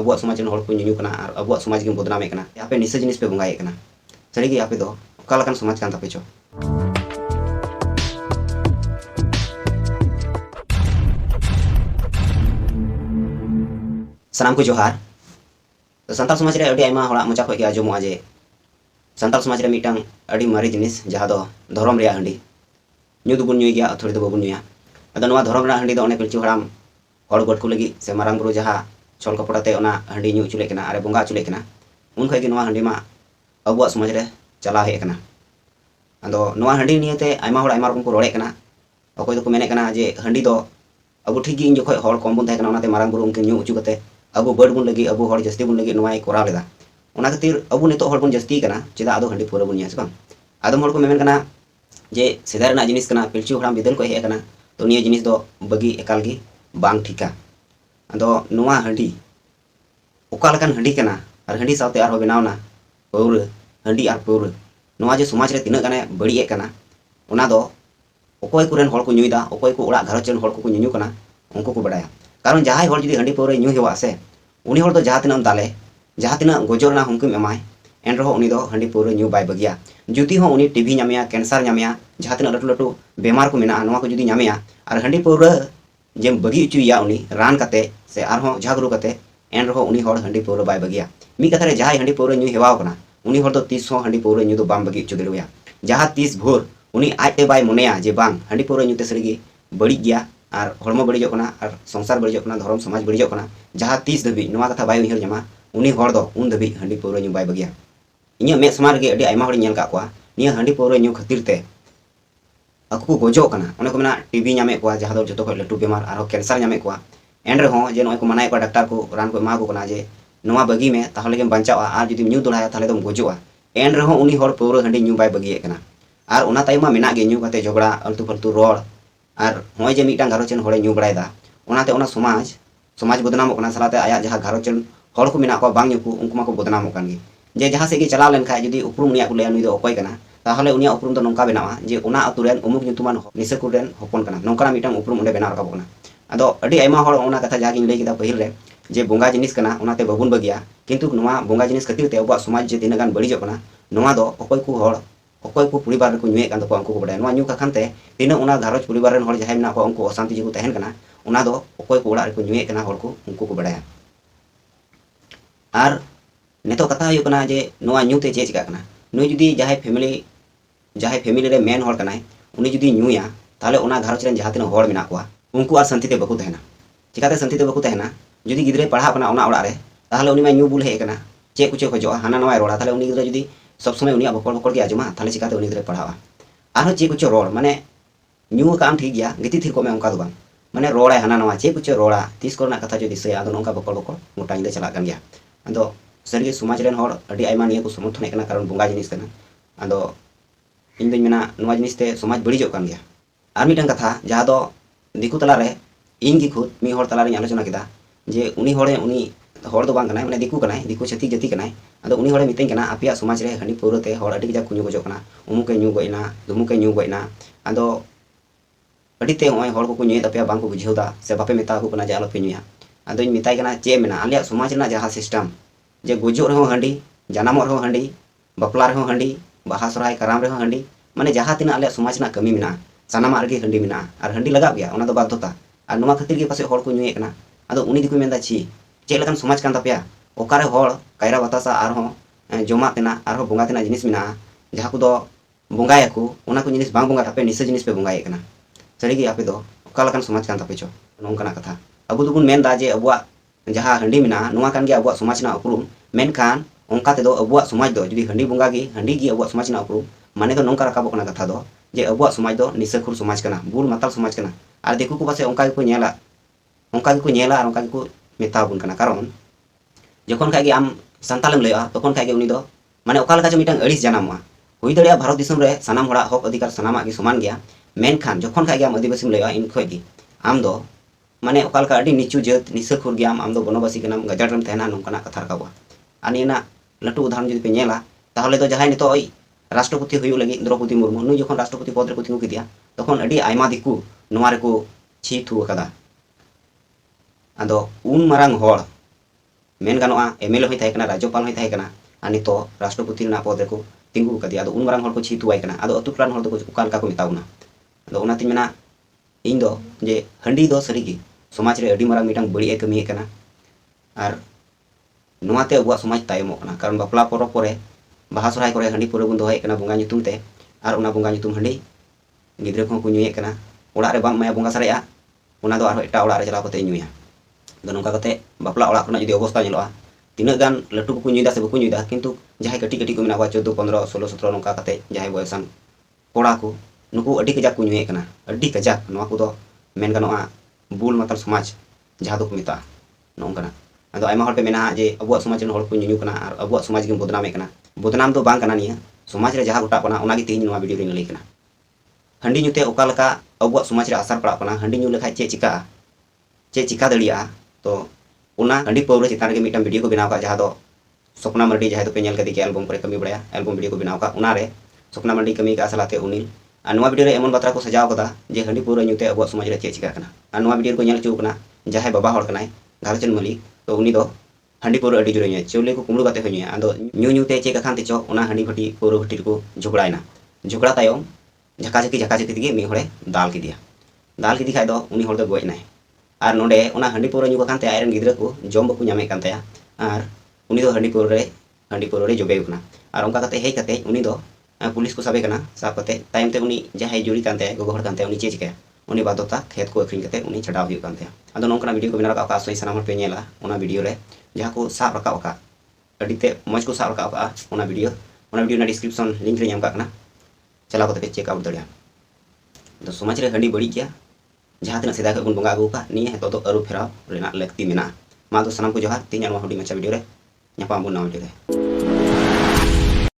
abuak समाज ren hor ko nyunyu kana ar abuak समाज ge bodname kana ape nisa jinis pe bongaye kana sari ge ape do okalakan समाज kan tape cho sanam ko johar santal समाज re adi aima hora mocha khoi ge ajomo aje santal समाज re mitang adi mari jinis jaha do dhorom reya handi nyu du bun nyuy gya athori do babun nyuya ado noa dhorom ra handi do one pilchu haram hor god ko lagi se marang buru jaha chol kapora te ona handi nyu chule kana are bonga chule kana un khoi ge noa handi ma abuak समाज re chala he kana ado noa handi niyate aima hor aima rokom ko rore kana okoy do ko mene kana je handi do abu thik gi in jokhoi hor kom bun thae kana onate marang buru unkin nyu uchu kate abu bad bun lagi abu hor jasti bun lagi noai koraw leda ona khatir abu nito hor bun jasti kana cheda ado handi pura bun nya bang adom hor ko memen kana je sedar na jinis kana pilchu haram bidal ko he kana to niya jinis do bagi ekal gi bang thika ado noa handi okalakan handi kana ar handi saute ar ho benawna paura handi ar paura noa je समाज re tina kana badi e kana ona do okoy kuren hor ko nyuida okoy ko ora gharoch ren hor ko nyunyu kana unko ko badaya karon jahay hor judi handi paura nyu hewa se uni hor do jaha tina dale jaha tina gojor na humkum emai en roho uni do handi paura nyu bai bagia judi ho uni tb nyamya cancer nyamya jaha tina latu latu bemar ko mena noa ko judi nyamya ar handi paura jem bagi uchu ya uni ran kate se ar ho jagru kate en roho uni hor handi paura bai bagia mi katha re jahay handi paura nyu hewa kana uni hor do 30 ho handi paura nyu do bam bagi uchu deruya jaha 30 bhor uni ajte bai moneya je bang handi paura nyu te serigi badi gya ar hormo badi jok kana ar sonsar badi jok kana dhorom समाज badi jok kana jaha 30 dhabi noa katha bai uihar nyama uni hor do un dhabi handi paura nyu bai bagia inya me samar ge adi aima hor nyel ka kwa niya handi paura nyu khatir te aku ko gojok kana one ko mena tb nyame kwa jaha do joto ko latu bemar ar cancer nyame kwa en re ho je noy ko manai ko doctor ko ran ko ema ko kana je noa bagi me tahole gem banchawa ar judi nyu dolaya thale dom gojoa en re ho uni hor paura handi nyu bai bagi kana ar ona tayma mena ge nyu kate jogड़ा altu faltu ror ar hoy je mitang gharochen hore nyu baraida onate ona समाज बदनामो kana salate aya jaha gharochen hor ko mena ko bang nyuku unku ma ko बदनामो kan gi je jaha se ge chala len kha judi uprum niya ko le nui do okoy kana tahole unia uprum do nongka benawa je ona aturen umuk nyutuman nisakuren hopon kana nongkana mitang uprum onde bena rakab kana ado adi aima hor ona katha jagi lei kita pahil re je bonga jinis kana onate babun bagia kintu noa bonga jinis khatir te abuak समाज je tinagan badi jok kana noa do okoy ku hor okoy ko puribar ko nyuek kan to ko ko badai noa nyu ka khante tina ona gharoch puribar ren hor jahay mena ko unko osanti jiku tehen kana ona do okoy ko ora ko nyuek kana hor ko unko ko badaya ar neto kata hayu kana je noa nyu te che chika kana nui judi jahay family re main hor kana uni judi nyuya tale ona gharoch ren jaha tina hor mena kwa unku ar santi te baku tehena chikate santi te baku tehena judi gidre padha kana ona ora re tahale uni ma nyu bul he kana che kuche khojo hana noa rola tale uni gidre judi सब समय उनिया buckle buckle के आजमा थाले चिकाते उनी गरे पढ़ावा आरो चे कुछ रोड माने न्यू काम ठीक गया गति थिर को में उनका दुबान माने रोड़ा हना नवा चे कुछ रोड़ा 30 कोना कथा जो दिसे आदो नोंका बकल बकल मोटा इंदे चला kan गया आदो सरगे समाज रेन हर अडी आइमा निया को समर्थन एकना कारण बोंगा जिनिस kana आदो इन दिन मेना नवा जिनिस ते समाज बड़ी जो kan गया आर मिटन कथा जहा दो दिकु तला रे इन की खुद मी हर तला रे आलोचना किदा जे उनी हरे उनी हर दो बांग kana माने दिकु छती जति kana ado uni hore mitain kana apia समाज रे हनी पुरो te hor adi ja kunyu gojok kana umuke nyu goina dumuke nyu goina ado adi te hoy hor ko kunyu apia bang ko bujhau da se bape meta ko kana ja alo pe nyuya ado इन mitai kana che mena alia समाज na jaha system je gojok reho handi janamor reho handi bapla reho handi baha sorai karam reho handi mane jaha tina alia समाज na kami mena sanama argi handi mena ar handi lagap gya ona do baddhota ar noma khatir ge pase hor ko nyuye kana ado uni diku menda chi che lekan समाज kan tapia okare hor kaira batasa arho joma tena arho bonga tena jinis mina jaha ko do bonga yaku ona ko jinis bang bonga tape nisa jinis pe bonga ye kana sari gi ape do okalakan समाज kan tape cho nongkana katha abu dubun men da je abua jaha handi mina noa kan ge abua समाज na uprum men kan onka te do abua समाज do judi handi bonga gi handi gi abua समाज na uprum mane do nongka rakabo kana katha do je abua समाज do nisakhur समाज kana bul matal समाज kana ar deku ko pase onka ko nyela ar onka ko meta bun kana karon जखन खागे आम संतालम लया तखन खागे उनी दो माने ओकाल का मिटang अड़िस जानामा हुई दड़िया भारत दिसम रे सनाम हड़ा हक अधिकार सनामा की समान गया मेन खान जखन खागे आम आदिवासी लया इन खोगी आम दो माने ओकाल का अड़ी नीचू जात निसखुर गया आम दो बनवासी कनाम गजाडरम तहना नोंकना कथा रकाबा आनिना लटू उदाहरण जदि पे नेला ताहले दो जहाय नितो ओई राष्ट्रपति हुयु लगी द्रौपदी मुर्मू नुई जखन राष्ट्रपति पद रे को तिंगु किदिया तखन अड़ी आयमा दिकु नोवा रे को छी थु कदा आदो उन मारांग हड़ मेन गानोआ एमएलए होय थाहे कना राज्यपाल होय थाहे कना आर नितो राष्ट्रपति रना पद रेको तिंगु कदिया आदो उन मारांग हर को छी तुवाय कना आदो अतु टोलान हर दो उका लका को मेताउना आदो ओना तिन मेना इन दो जे हंडी दो सरीगी समाज रे अडी मारांग मिटांग बड़ी ए कमी कना आर नोआते अबुआ समाज तायमो कना कारण बापला परब परे बाहा सराय करे हंडी पुरो बुन दोहाय कना बोंगा nyutum ते आर ओना बोंगा nyutum हंडी गिद्रे को ᱧᱩᱭᱮ कना ओड़ा रे बाम माया बोंगा सराया ओना दो आरो एटा ओड़ा रे चलाव कते ᱧᱩᱭᱟ दो नोंका कते बापला ओड़ा खना जदि अवस्था नेलोआ तिना गान लटू को ᱧᱩᱭदा से बको ᱧᱩᱭदा किंतु जहाय कटी कटी को मेना बा 14 15 16 17 नोंका कते जहाय बयसान कोड़ा को नुकु अडी कजाक को ᱧᱩᱭᱮ कना अडी कजाक नोआ को दो मेन गानोआ बुल मतल समाज जहां दो को मेता नोंकना आदो आयमा हर पे मेना जे अबुआ समाज रन हर को ᱧᱩᱧᱩ कना आर अबुआ समाज के बदनामे कना बदनाम दो बांग कना निया समाज रे जहां गोटा कना ओना गे तेहिन नोआ वीडियो रे लई कना हंडी ᱧᱩते ओका लका अबुआ समाज रे असर पड़ा कना हंडी ᱧᱩ लेखाय चे चिका दड़िया तो ओना हंडी पौरे चितान गे मिटम वीडियो को बनाव का जहां दो सपना मर्डी जहां दो पे नेल कदी के एल्बम करे कमी बड़ाया एल्बम वीडियो को बनाव का ओना रे सपना मर्डी कमी का असलाते उनिल आ नोआ वीडियो रे एमन बात्रा को सजाव कदा जे हंडी पौरे ᱧᱩते अबुआ समाज रे चे चिका कना आ नोआ वीडियो को नेल चू कना जहां बाबा हर कनाय घालचन मलिक तो उनी दो हंडी पौरे अडी जुरे ᱧᱩᱭᱟ चौले को कुमड़ू काते होय आदो ᱧᱩ ते चे का खानते चो ओना हंडी फटी पौरे फटी को झगड़ायना झगड़ा तायम झका झकी दिगे मी हरे दाल किदी खाय दो उनी हर दो गोय नाय आर नोडे ओना हंडी पौरे ᱧᱩ कानते आयरन गिद्रा को जम बको ᱧामे कानते आर उनी दो हंडी पौरे जोबे कना आर ओंका काते हेय काते उनी दो पुलिस को साबे कना साब काते तायम ते उनी जहाय जुरी कानते गोगो हर कानते उनी चे चिका उनी बादोता खेत को अखरिन काते उनी छडाव हुई कानते आदो नोंकना वीडियो को बिना रका सोई सनाम हर पे नेला ओना वीडियो रे जहां को साब रका का अडीते मज को साब रका का ओना वीडियो ना डिस्क्रिप्शन लिंक रे ᱧᱟᱢ का कना चलाव कते चेक आउट दड़िया तो समाज रे हंडी बड़ी गया जहां तना सेदा बन बंगा अगुका निया हेतो तो अरु फेराव रेना लगती मेना मा तो सनाम को जोहार तीन हडी मचा वीडियो रे ᱧᱟᱯᱟᱢ ᱵᱚᱱ ᱱᱟᱣᱟ वीडियो रे।